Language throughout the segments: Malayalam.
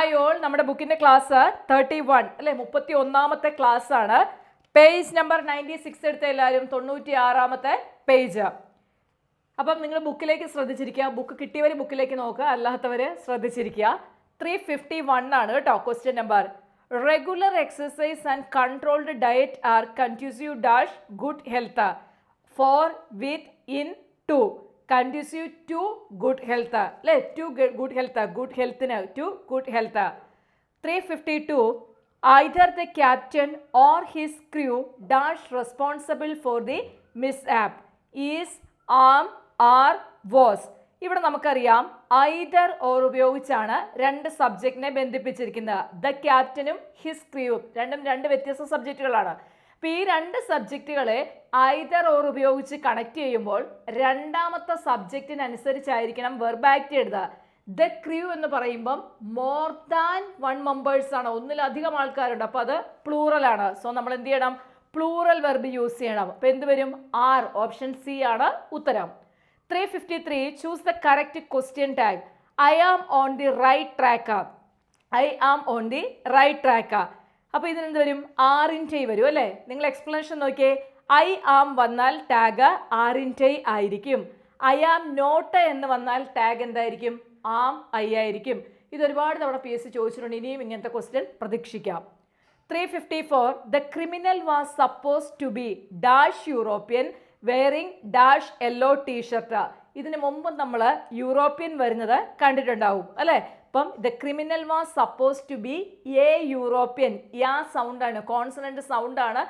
ഹായ് ഓൾ, നമ്മുടെ ബുക്കിൻ്റെ ക്ലാസ് 31 അല്ലേ, 31ാമത്തെ ക്ലാസ് ആണ്. പേജ് നമ്പർ 96 എടുത്ത എല്ലാവരും 96ാമത്തെ പേജ്. അപ്പം നിങ്ങൾ ബുക്കിലേക്ക് ശ്രദ്ധിച്ചിരിക്കുക, ബുക്ക് കിട്ടിയവർ ബുക്കിലേക്ക് നോക്കുക, അല്ലാത്തവർ ശ്രദ്ധിച്ചിരിക്കുക. 351 ആണ് കേട്ടോ question number. Regular exercise and controlled diet are conducive dash good health for with in to conducive to good health അല്ലേ, to good health, good healthന് to good health. 352 either the captain or his crew dash responsible for the mishap is, am, are, was. ഇവിടെ നമുക്കറിയാം either or ഉപയോഗിച്ചാണ് രണ്ട് സബ്ജക്റ്റിനെ ബന്ധിപ്പിച്ചിരിക്കുന്നത്. ദ ക്യാപ്റ്റനും ഹിസ് ക്രൂവും രണ്ട് വ്യത്യസ്ത സബ്ജക്റ്റുകളാണ്. അപ്പോൾ ഈ രണ്ട് സബ്ജക്റ്റുകളെ ഐദർ ഓർ ഉപയോഗിച്ച് കണക്ട് ചെയ്യുമ്പോൾ രണ്ടാമത്തെ സബ്ജക്റ്റിനനുസരിച്ചായിരിക്കണം വെർബ് ആക്ട് എഴുതുക. ദ ക്രൂ എന്ന് പറയുമ്പം മോർ ദാൻ വൺ മെമ്പേഴ്സ് ആണ്, ഒന്നിലധികം ആൾക്കാരുണ്ട്, അപ്പോൾ അത് പ്ലൂറലാണ്. സോ നമ്മൾ എന്ത് ചെയ്യണം, പ്ലൂറൽ വെർബ് യൂസ് ചെയ്യണം. അപ്പോൾ എന്ത് വരും, ആർ. ഓപ്ഷൻ സി ആണ് ഉത്തരം. 353 choose the correct question tag. I am on the right track. I am on the right track. അപ്പോൾ ഇതിനെന്ത് വരും, ആറിൻ്റെ വരും അല്ലേ. നിങ്ങൾ എക്സ്പ്ലനേഷൻ നോക്കിയേ, ഐ ആം വന്നാൽ ടാഗ് ആറിൻ്റെ ആയിരിക്കും. ഐ ആം നോട്ട് എന്ന് വന്നാൽ ടാഗ് എന്തായിരിക്കും, ആം ഐ ആയിരിക്കും. ഇത് ഒരുപാട് തവണ പി എസ് സി ചോദിച്ചിട്ടുണ്ട്, ഇനിയും ഇങ്ങനത്തെ ക്വസ്റ്റ്യൻ പ്രതീക്ഷിക്കാം. 354 the criminal was suppose to be dash European wearing dash yellow t shirt. ഇതിന് മുമ്പ് നമ്മൾ യൂറോപ്യൻ വരുന്നത് കണ്ടിട്ടുണ്ടാവും അല്ലേ. അപ്പം the criminal was suppose to be a European. യാ സൗണ്ടാണ്, കോൺസണന്റ് സൗണ്ടാണ്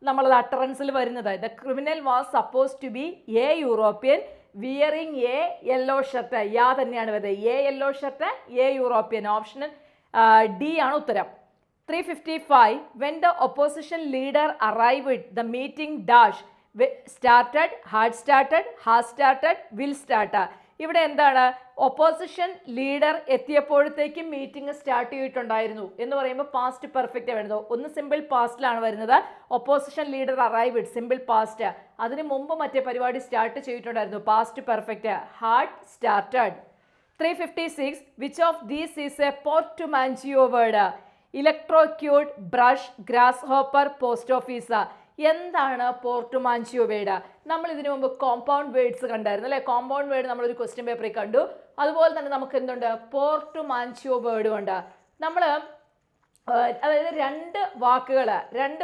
നമ്മളത് അട്ടറൻസിൽ വരുന്നത്. The criminal was suppose to be a European wearing a yellow shirt. യാ തന്നെയാണ് വരുന്നത്. A yellow shirt, a European. Option D ആണ് ഉത്തരം. 355 when the opposition leader arrived the meeting dash started, had started, has started, will start. ഇവിടെ എന്താണ്, ഒപ്പോസിഷൻ ലീഡർ എത്തിയപ്പോഴത്തേക്കും മീറ്റിംഗ് സ്റ്റാർട്ട് ചെയ്തിട്ടുണ്ടായിരുന്നു എന്ന് പറയുമ്പോൾ പാസ്റ്റ് പെർഫെക്റ്റ് വരുന്നത്. ഒന്ന് സിമ്പിൾ പാസ്റ്റിലാണ് വരുന്നത്. Opposition leader arrived simple past. അതിന് മുമ്പ് മറ്റേ പരിപാടി സ്റ്റാർട്ട് ചെയ്തിട്ടുണ്ടായിരുന്നു, past perfect, had started. 356 which of these is a portmanteau word. Electrocute, brush, grasshopper, post office. എന്താണ് പോർട്ടുമാൻജിയോ വേർഡ്? നമ്മൾ ഇതിനു മുമ്പ് കോമ്പൗണ്ട് വേർഡ്സ് കണ്ടായിരുന്നു അല്ലേ. കോമ്പൗണ്ട് വേർഡ് നമ്മളൊരു ക്വസ്റ്റ്യൻ പേപ്പറിൽ കണ്ടു. അതുപോലെ തന്നെ നമുക്ക് എന്തുണ്ട്, പോർട്ടുമാൻജിയോ വേർഡും ഉണ്ട്. നമ്മൾ അതായത് രണ്ട്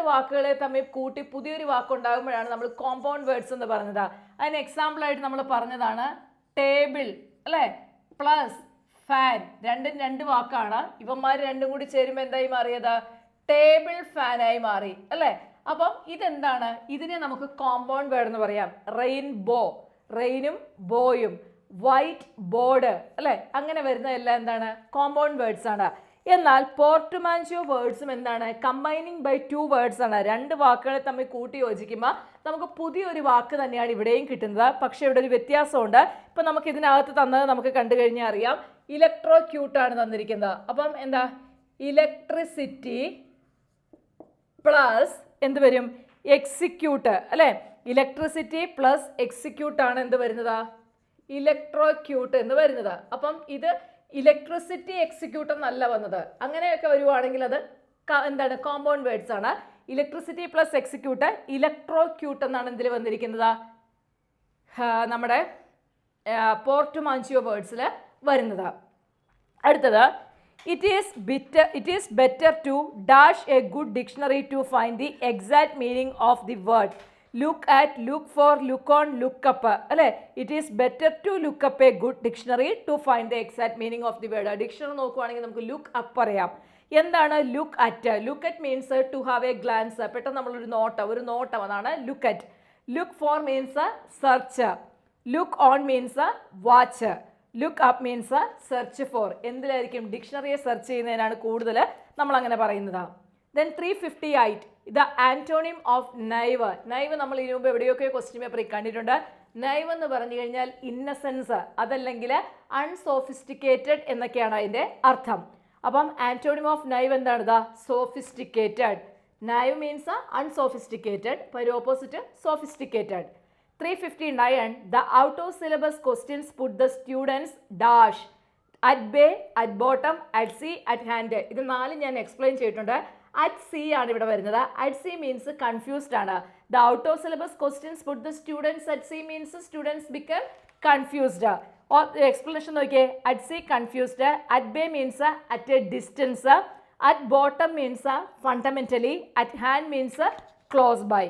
വാക്കുകളെ തമ്മിൽ കൂട്ടി പുതിയൊരു വാക്കുണ്ടാകുമ്പോഴാണ് നമ്മൾ കോമ്പൗണ്ട് വേർഡ്സ് എന്ന് പറഞ്ഞത്. അതിന് എക്സാമ്പിളായിട്ട് നമ്മൾ പറഞ്ഞതാണ് ടേബിൾ അല്ലേ, പ്ലസ് ഫാൻ. രണ്ടും രണ്ട് വാക്കാണ്. ഇവന്മാർ രണ്ടും കൂടി ചേരുമ്പോൾ എന്തായി മാറിയത്, ടേബിൾ ഫാനായി മാറി അല്ലേ. അപ്പം ഇതെന്താണ്, ഇതിനെ നമുക്ക് കോമ്പൗണ്ട് വേർഡ് എന്ന് പറയാം. റെയിൻബോ, റെയിനും ബോയും, വൈറ്റ് ബോർഡ് അല്ലേ, അങ്ങനെ വരുന്ന എല്ലാം എന്താണ്, കോമ്പൗണ്ട് വേർഡ്സ് ആണ്. എന്നാൽ പോർട്ടുമാൻജിയോ വേർഡ്സും എന്താണ്, കമ്പൈനിങ് ബൈ ടു വേർഡ്സ് ആണ്. രണ്ട് വാക്കുകളെ തമ്മിൽ കൂട്ടി യോജിക്കുമ്പോൾ നമുക്ക് പുതിയൊരു വാക്ക് തന്നെയാണ് ഇവിടെയും കിട്ടുന്നത്. പക്ഷേ ഇവിടെ ഒരു വ്യത്യാസമുണ്ട്. ഇപ്പം നമുക്ക് ഇതിനകത്ത് തന്നത് നമുക്ക് കണ്ടു കഴിഞ്ഞാൽ അറിയാം, ഇലക്ട്രോക്യൂട്ടാണ് തന്നിരിക്കുന്നത്. അപ്പം എന്താ, ഇലക്ട്രിസിറ്റി പ്ലസ് എന്ത് വരും, എക്സിക്യൂട്ട് അല്ലേ. ഇലക്ട്രിസിറ്റി പ്ലസ് എക്സിക്യൂട്ട് ആണ് എന്ത് വരുന്നത്, ഇലക്ട്രോക്യൂട്ട് എന്ന് വരുന്നത്. അപ്പം ഇത് ഇലക്ട്രിസിറ്റി എക്സിക്യൂട്ട് എന്നല്ല വന്നത്. അങ്ങനെയൊക്കെ വരുവാണെങ്കിൽ അത് എന്താണ്, കോമ്പൗണ്ട് വേർഡ്സ് ആണ്. ഇലക്ട്രിസിറ്റി പ്ലസ് എക്സിക്യൂട്ട്, ഇലക്ട്രോക്യൂട്ട് എന്നാണ് എന്തിൽ വന്നിരിക്കുന്നത്, നമ്മുടെ പോർട്ടുമാൻജിയോ വേർഡ്സിൽ വരുന്നത്. അടുത്തത്, it is better to dash a good dictionary to find the exact meaning of the word. Look at, look for, look on, look up അല്ലേ. it is better to look up a good dictionary to find the exact meaning of the word. Dictionary നോക്കുവാണെങ്കിൽ നമുക്ക് look up പറയാം. എന്താണ് look at? look at means to have a glance. പെട്ടെന്ന് നമ്മളൊരു നോട്ടം അതാണ് look at. look for means search. look on means watch. Look up means search for. എന്തിലായിരിക്കും, ഡിക്ഷണറിയെ സെർച്ച് ചെയ്യുന്നതിനാണ് കൂടുതൽ നമ്മൾ അങ്ങനെ പറയുന്നത്. Then 358 the antonym of naive. Naive നമ്മൾ ഇതിനു മുമ്പ് എവിടെയൊക്കെ ക്വസ്റ്റ്യൻ പേപ്പറിൽ കണ്ടിട്ടുണ്ട്. നൈവ് എന്ന് പറഞ്ഞു കഴിഞ്ഞാൽ ഇന്നസെൻസ്, അതല്ലെങ്കിൽ അൺസോഫിസ്റ്റിക്കേറ്റഡ് എന്നൊക്കെയാണ് അതിൻ്റെ അർത്ഥം. അപ്പം ആൻറ്റോണിം ഓഫ് നൈവ് എന്താണ്, ദ സോഫിസ്റ്റിക്കേറ്റഡ്. നൈവ് മീൻസ് അൺസോഫിസ്റ്റിക്കേറ്റഡ്, അപ്പോൾ opposite sophisticated. 359 the out of syllabus questions put the students dash at bay, at bottom, at C, at hand. ഇത് നാലും ഞാൻ എക്സ്പ്ലെയിൻ ചെയ്തിട്ടുണ്ട്. അറ്റ് സി ആണ് ഇവിടെ വരുന്നത്. അറ്റ് സി മീൻസ് കൺഫ്യൂസ്ഡ് ആണ്. The out of syllabus questions put the students at sea means students become confused. Explanation നോക്കിയേ. At sea confused, at bay means at a distance, at bottom means fundamentally, at hand means close by.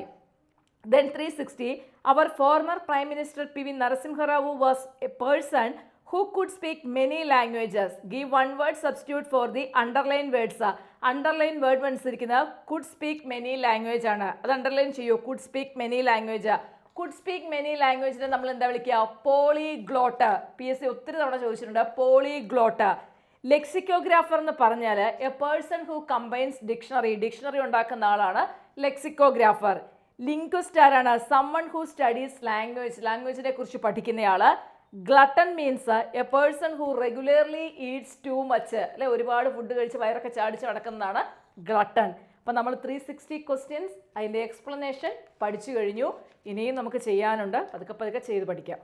Then 360, our former Prime Minister P.V. Narasimha Rao was a person who could speak many languages. Give one word substitute for the underline words. Underline word മനസ്സിരിക്കുന്ന could speak many language ആണ്. അത് അണ്ടർലൈൻ ചെയ്യൂ. could speak many language. could speak many languageനെ നമ്മൾ എന്താ വിളിക്കുക? പോളിഗ്ലോട്ട്. PSC ഒത്തിരി തവണ ചോദിച്ചിട്ടുണ്ട്. പോളിഗ്ലോട്ട്. ലെക്സിക്കോഗ്രാഫർ എന്ന് പറഞ്ഞാൽ a person who combines dictionary ഉണ്ടാക്കുന്ന ആളാണ് ലെക്സിക്കോഗ്രാഫർ. ലിംഗ്വിസ്റ്റ് ആരാണ്? സമ്മൺ ഹു സ്റ്റഡീസ് ലാംഗ്വേജിനെ കുറിച്ച് പഠിക്കുന്നയാള്. Glutton means a person who regularly eats too much, അല്ലെ, ഒരുപാട് ഫുഡ് കഴിച്ച് വയറൊക്കെ ചാടിച്ച് നടക്കുന്നതാണ് ഗ്ലട്ടൺ. അപ്പം നമ്മൾ 360 ക്വസ്റ്റ്യൻസ് അതിൻ്റെ എക്സ്പ്ലനേഷൻ പഠിച്ചു കഴിഞ്ഞു. ഇനിയും നമുക്ക് ചെയ്യാനുണ്ട്. പതുക്കെ ചെയ്ത് പഠിക്കാം.